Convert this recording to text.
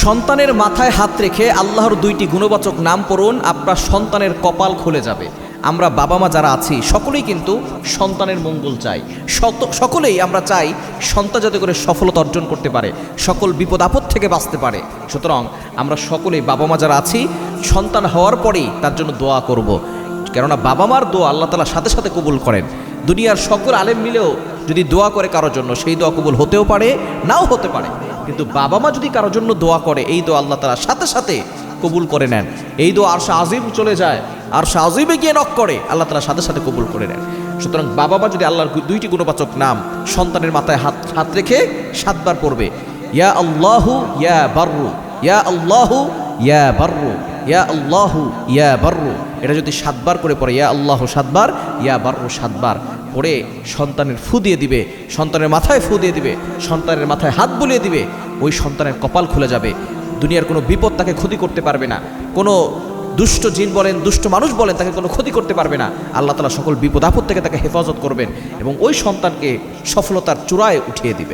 সন্তানের মাথায় হাত রেখে আল্লাহর দুইটি গুণবাচক নাম পড়ুন, আপনার সন্তানের কপাল খুলে যাবে। আমরা বাবা মা যারা আছি সকলেই কিন্তু সন্তানের মঙ্গল চাই, সকলেই আমরা চাই সন্তান যাতে করে সফলতা অর্জন করতে পারে, সকল বিপদ আপদ থেকে বাঁচতে পারে। সুতরাং আমরা সকলেই বাবা মা যারা আছি সন্তান হওয়ার পরেই তার জন্য দোয়া করব। কেননা বাবা মার দোয়া আল্লাহ তাআলা সাথে সাথে কবুল করেন। দুনিয়ার সকল আলেম মিলেও যদি দোয়া করে কারোর জন্য, সেই দোয়া কবুল হতেও পারে, নাও হতে পারে। কিন্তু বাবা মা যদি কারোর জন্য দোয়া করে, এই দোয়া আল্লাহ তাআলা সাথে সাথে কবুল করে নেন। এই দোয়া আরশে আজিম চলে যায়, আরশে আজিমে গিয়ে নক করে, আল্লাহ তাআলা সাথে সাথে কবুল করে নেন। সুতরাং বাবা মা যদি আল্লাহর দুইটি গুণবাচক নাম সন্তানের মাথায় হাত রেখে 7 বার পড়বে, ইয়া আল্লাহু ইয়া বাররু, ইয়া আল্লাহু ইয়া বাররু, ইয়া আল্লাহু ইয়া বাররু। এটা যদি 7 বার করে পড়ে, ইয়া আল্লাহু 7 বার, ইয়া বাররু 7 বার পড়ে সন্তানের ফু দিয়ে দিবে, সন্তানের মাথায় ফু দিয়ে দিবে, সন্তানের মাথায় হাত বুলিয়ে দিবে, ওই সন্তানের কপাল খুলে যাবে। দুনিয়ার কোনো বিপদ তাকে ক্ষতি করতে পারবে না, কোনো দুষ্ট জিন বলেন, দুষ্ট মানুষ বলেন, তাকে কোনো ক্ষতি করতে পারবে না। আল্লাহ তাআলা সকল বিপদ আপদ থেকে তাকে হেফাজত করবেন এবং ওই সন্তানকে সফলতার চূড়ায় উঠিয়ে দিবেন।